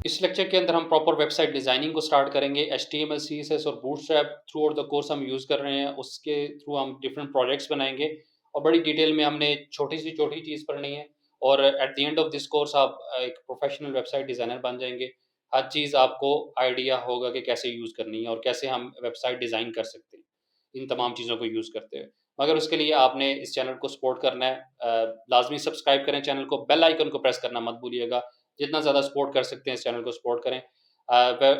इस लेक्चर के अंदर हम प्रॉपर वेबसाइट डिज़ाइनिंग को स्टार्ट करेंगे। एचटीएमएल, सीएसएस और bootstrap through out the course हम यूज़ कर रहे हैं। उसके थ्रू हम डिफरेंट प्रोजेक्ट्स बनाएँगे और बड़ी डिटेल में हमने छोटी से छोटी चीज़ पढ़नी है और at the end of this course आप एक प्रोफेशनल वेबसाइट डिज़ाइनर बन जाएँगे। हर चीज़ आपको आइडिया होगा कि कैसे यूज़ करनी है और कैसे हम वेबसाइट डिज़ाइन कर सकते हैं, इन तमाम चीज़ों को यूज़ करते हुए। मगर उसके लिए आपने इस चैनल को सपोर्ट करना है। लाज़मी सब्सक्राइब करें चैनल को, बेल आइकन को प्रेस करना मत भूलिएगा। जितना ज़्यादा सपोर्ट कर सकते हैं इस चैनल को सपोर्ट करें।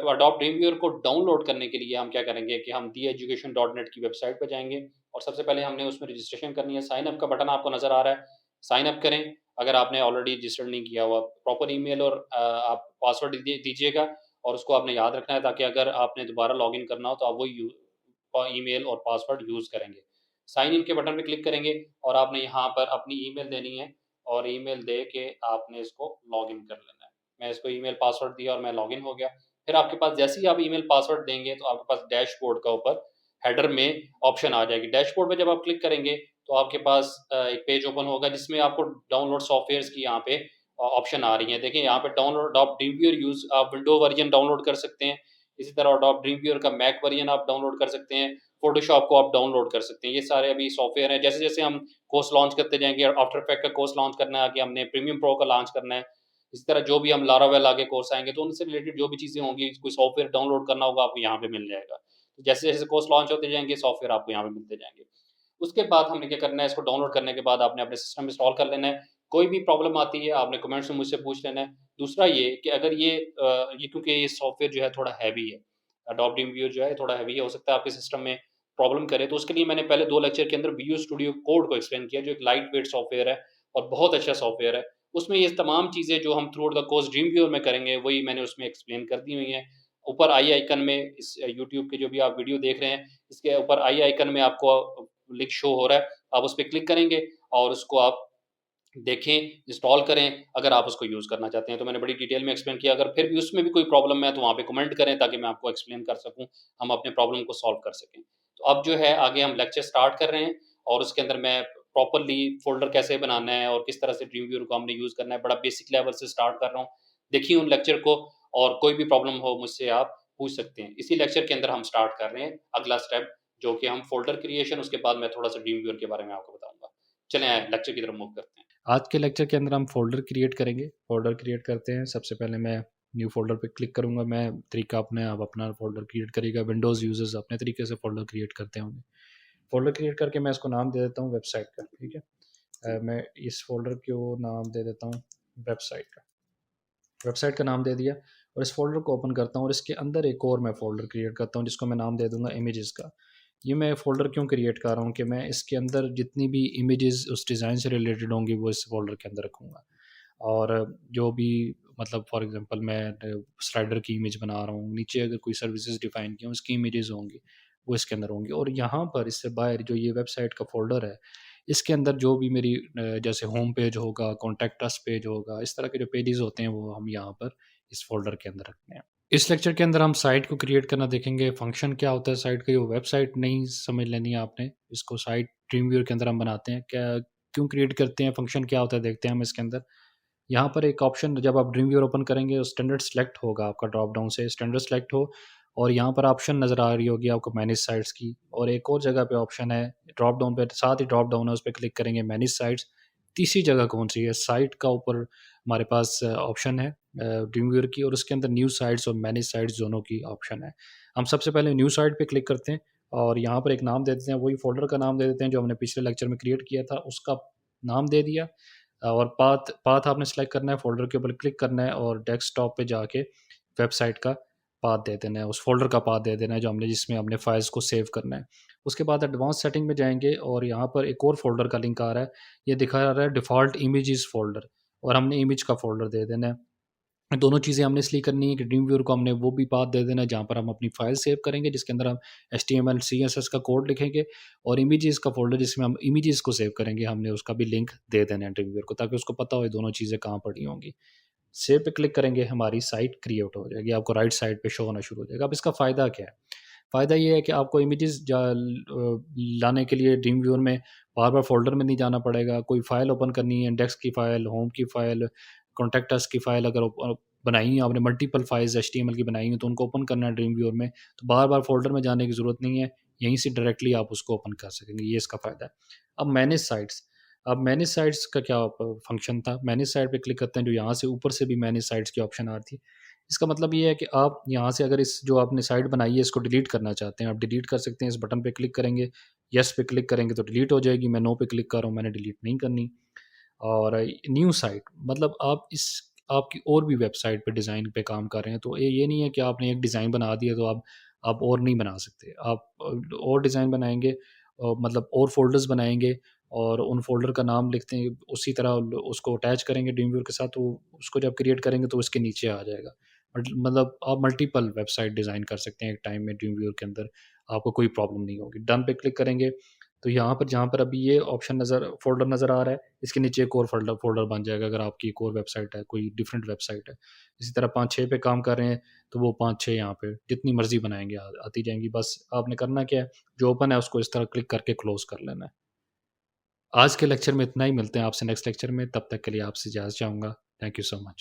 अडोप्ट ड्रीमव्यूअर को डाउनलोड करने के लिए हम क्या करेंगे कि हम theeducation.net की वेबसाइट पे जाएँगे और सबसे पहले हमने उसमें रजिस्ट्रेशन करनी है। साइन अप का बटन आपको नज़र आ रहा है, साइन अप करें। अगर आपने ऑलरेडी रजिस्टर्ड नहीं किया हुआ, प्रॉपर ईमेल और आप पासवर्ड दीजिएगा और उसको आपने याद रखना है ताकि अगर आपने दोबारा लॉगिन करना हो तो आप वही ईमेल और पासवर्ड यूज़ करेंगे। साइन इन के बटन पे क्लिक करेंगे और आपने यहाँ पर अपनी ईमेल देनी है और ईमेल दे के आपने इसको लॉगिन कर लेना है। मैं इसको ईमेल पासवर्ड दिया और मैं लॉगिन हो गया। फिर आपके पास जैसे ही आप ईमेल पासवर्ड देंगे तो आपके पास डैशबोर्ड का ऊपर हेडर में ऑप्शन आ जाएगी। डैशबोर्ड पे जब आप क्लिक करेंगे तो आपके पास एक पेज ओपन होगा जिसमें आपको डाउनलोड सॉफ्टवेयर्स की यहाँ पे ऑप्शन आ रही है। देखिए यहाँ पे डाउनलोड अडोप्ट ड्रीमव्यूअर यूज़ आप विंडो वर्ज़न डाउनलोड कर सकते हैं। इसी तरह अडोप्ट ड्रीमव्यूअर का मैक वर्ज़न आप डाउनलोड कर सकते हैं। फ़ोटोशॉप को आप डाउनलोड कर सकते हैं। ये सारे अभी सॉफ्टवेयर हैं। जैसे-जैसे हम कोर्स लॉन्च करते जाएँगे, आफ्टर इफेक्ट का कोर्स लॉन्च करना है, आगे हमने प्रीमियम प्रो का लॉन्च करना है। इसी तरह जो भी हम लारावेल आगे कोर्स आएँगे, तो उनसे रिलेटेड जो भी चीज़ें होंगी, कोई सॉफ्टवेयर डाउनलोड करना होगा, आपको यहाँ पे मिल जाएगा। तो जैसे-जैसे कोर्स लॉन्च होते जाएँगे, सॉफ्टवेयर आपको यहाँ पे मिलते जाएँगे। उसके बाद हमने क्या करना है, इसको डाउनलोड करने के बाद आपने अपने सिस्टम में इंस्टॉल कर लेना है। कोई भी प्रॉब्लम आती है, आपने कमेंट्स में मुझसे पूछ लेना है। दूसरा ये कि अगर ये क्योंकि ये सॉफ्टवेयर जो है थोड़ा हैवी है, अडोब ड्रीमव्यूअर जो है थोड़ा हैवी है, हो सकता है आपके सिस्टम में प्रॉब्लम करे, तो उसके लिए मैंने पहले 2 लेक्चर के अंदर विजुअल स्टूडियो कोड को एक्सप्लेन किया, जो एक लाइट वेट सॉफ्टवेयर है और बहुत अच्छा सॉफ्टवेयर है। उसमें ये तमाम चीज़ें जो हम थ्रू आउट द कोर्स ड्रीमव्यूअर में करेंगे, वही मैंने उसमें एक्सप्लेन कर दी हुई हैं। ऊपर आई आइकन में इस यूट्यूब के जो भी आप वीडियो देख रहे हैं, इसके ऊपर आई आइकन में आपको लिंक शो हो रहा है, आप उस पे क्लिक करेंगे और उसको आप देखें, इंस्टॉल करें, अगर आप उसको यूज़ करना चाहते हैं। तो मैंने बड़ी डिटेल में एक्सप्लेन किया, अगर फिर भी उसमें भी कोई प्रॉब्लम है, तो वहाँ पे कमेंट करें ताकि मैं आपको एक्सप्लेन कर सकूँ, हम अपने प्रॉब्लम को सॉल्व कर सकें। तो अब जो है आगे हम लेक्चर स्टार्ट कर रहे हैं और उसके अंदर मैं प्रॉपर्ली फ़ोल्डर कैसे बनाना है और किस तरह से ड्रीमव्यूअर को हमने यूज़ करना है, बड़ा बेसिक लेवल से स्टार्ट कर रहा हूँ। देखिए उन लेक्चर को और कोई भी प्रॉब्लम हो मुझसे आप पूछ सकते हैं। इसी लेक्चर के अंदर हम स्टार्ट कर रहे हैं अगला स्टेप जो कि हम फ़ोल्डर क्रिएशन उसके बाद मैं थोड़ा-सा ड्रीमव्यूअर के बारे में आपको बताऊँगा। चलें लेक्चर की तरफ मूव करते हैं। आज के लेक्चर के अंदर हम फ़ोल्डर क्रिएट करेंगे। फ़ोल्डर क्रिएट करते हैं, सबसे पहले मैं न्यू फ़ोल्डर पे क्लिक करूँगा। मैं तरीका अपने आप अपना फ़ोल्डर क्रिएट करेगा, विंडोज़ यूज़र्स अपने तरीके से फ़ोल्डर क्रिएट करते होंगे। फ़ोल्डर क्रिएट करके मैं इसको नाम दे देता हूँ वेबसाइट का, ठीक है? मैं इस फ़ोल्डर को नाम दे देता हूँ वेबसाइट का। वेबसाइट का नाम दे दिया और इस फ़ोल्डर को ओपन करता हूँ और इसके अंदर एक और मैं फ़ोल्डर क्रिएट करता हूँ जिसको मैं नाम दे दूँगा इमेजेस का। ये मैं फ़ोल्डर क्यों क्रिएट कर रहा हूँ कि मैं इसके अंदर जितनी भी इमेजेस उस डिज़ाइन से रिलेटेड होंगी वो इस फ़ोल्डर के अंदर रखूँगा। और जो भी मतलब फॉर एग्ज़ाम्पल मैं स्लाइडर की इमेज बना रहा हूँ, नीचे अगर कोई सर्विसेज़ डिफ़ाइन की हैं उसकी इमेजेस होंगी, वो इसके अंदर होंगी और यहाँ पर इससे बाहर जो ये वेबसाइट का फ़ोल्डर है, इसके अंदर जो भी मेरी जैसे होम पेज होगा, कॉन्टैक्ट अस पेज होगा, इस तरह के जो पेजेज़ होते हैं वो हम यहाँ पर इस फ़ोल्डर के अंदर रखते हैं। इस लेक्चर के अंदर हम साइट को क्रिएट करना देखेंगे, फंक्शन क्या होता है साइट का, ये वेबसाइट नहीं समझ लेनी है आपने, इसको साइट ड्रीमव्यूअर के अंदर हम बनाते हैं। क्यों क्रिएट करते हैं, फंक्शन क्या होता है देखते हैं हम इसके अंदर। यहाँ पर एक ऑप्शन जब आप ड्रीमव्यूअर ओपन करेंगे स्टैंडर्ड सेलेक्ट होगा आपका ड्रॉप डाउन से स्टैंडर्ड सेलेक्ट हो और यहाँ पर ऑप्शन नज़र आ रही होगी आपको मैनेज साइट्स की और एक और जगह पे ऑप्शन है ड्रॉप डाउन पे साथ ही ड्रॉप डाउन है उस पर क्लिक करेंगे मैनेज साइट्स। तीसरी जगह कौन सी है साइट का ऊपर हमारे पास ऑप्शन है ड्रीमव्यूअर की और उसके अंदर न्यू साइट्स और मैनेज साइट्स दोनों की ऑप्शन है। हम सबसे पहले न्यू साइट पे क्लिक करते हैं और यहाँ पर एक नाम दे देते हैं वही फोल्डर का नाम दे देते हैं जो हमने पिछले लेक्चर में क्रिएट किया था उसका नाम दे दिया और पाथ पाथ आपने सेलेक्ट करना है, फ़ोल्डर के ऊपर क्लिक करना है और डेस्कटॉप पे जाके वेबसाइट का पाथ दे देना है, उस फ़ोल्डर का पाथ दे देना है जो हमने जिसमें हमने फ़ाइल्स को सेव करना है। उसके बाद एडवांस सेटिंग में जाएँगे और यहाँ पर एक और फ़ोल्डर का लिंक आ रहा है, ये दिखा रहा है डिफ़ॉल्ट इमेजेस फ़ोल्डर और हमने इमेज का फ़ोल्डर दे देना है। दोनों चीज़ें हमने इसलिए करनी है कि ड्रीमव्यूअर को हमने वो भी पाथ दे देना है जहाँ पर हम अपनी फ़ाइल सेव करेंगे जिसके अंदर हम एचटीएमएल, सीएसएस का कोड लिखेंगे और इमेजेस का फ़ोल्डर जिसमें हम इमेजेस को सेव करेंगे, हमने उसका भी लिंक दे देना है ड्रीमव्यूअर को ताकि उसको पता हो ये दोनों चीज़ें कहाँ पड़ी होंगी। सेव पे क्लिक करेंगे, हमारी साइट क्रिएट हो जाएगी, आपको राइट साइड पे शो होना शुरू हो जाएगा। अब इसका फ़ायदा क्या है? फ़ायदा ये है कि आपको इमेजेस लाने के लिए ड्रीमव्यूअर में बार-बार फ़ोल्डर में नहीं जाना पड़ेगा, कोई फ़ाइल ओपन करनी है, इंडेक्स की फ़ाइल, होम की फ़ाइल, कॉन्टैक्ट अस की फ़ाइल अगर बनाई हैं आपने, मल्टीपल फाइल्स एचटीएमएल की बनाई हैं, तो उनको ओपन करना है ड्रीम व्यूअर में, तो बार-बार फ़ोल्डर में जाने की ज़रूरत नहीं है, यहीं से डायरेक्टली आप उसको ओपन कर सकेंगे, ये इसका फ़ायदा है। अब मैनेज साइट्स, अब मैनेज साइट्स का क्या फंक्शन था, मैनेज साइट पे क्लिक करते हैं, जो यहाँ से ऊपर से भी मैनेज साइट्स की ऑप्शन आ रही थी। इसका मतलब ये है कि आप यहाँ से अगर इस जो आपने साइट बनाई है, इसको डिलीट करना चाहते हैं, आप डिलीट कर सकते हैं, इस बटन पे क्लिक करेंगे, येस पे क्लिक करेंगे तो डिलीट हो जाएगी, मैं नो पे क्लिक कर रहा हूँ, मैंने डिलीट नहीं करनी। और न्यू साइट मतलब आप इस आपकी और भी वेबसाइट पे डिज़ाइन पे काम कर रहे हैं, तो ये नहीं है कि आपने एक डिज़ाइन बना दिया तो आप और नहीं बना सकते। आप और डिज़ाइन बनाएँगे, मतलब और फ़ोल्डर्स बनाएँगे और उन फ़ोल्डर का नाम लिखते हैं, उसी तरह उसको अटैच करेंगे ड्रीमव्यूअर के साथ, तो उसको जब क्रिएट करेंगे तो उसके नीचे आ जाएगा। मतलब आप मल्टीपल वेबसाइट डिज़ाइन कर सकते हैं एक टाइम में ड्रीमव्यूअर के अंदर, आपको कोई प्रॉब्लम नहीं होगी। डन पे क्लिक करेंगे, तो यहाँ पर जहाँ पर अभी ये ऑप्शन फ़ोल्डर नज़र आ रहा है, इसके नीचे एक और फ़ोल्डर फ़ोल्डर बन जाएगा अगर आपकी एक और वेबसाइट है, कोई डिफरेंट वेबसाइट है। इसी तरह 5-6 पे काम कर रहे हैं, तो वो 5-6 यहाँ पे जितनी मर्ज़ी बनाएँगे आती जाएँगी। बस आपने करना क्या है, जो ओपन है उसको इस तरह क्लिक करके क्लोज़ कर लेना है। आज के लेक्चर में इतना ही, मिलते हैं आपसे नेक्स्ट लेक्चर में, तब तक के लिए आपसे इजाज़त चाहूँगा। Thank you so much.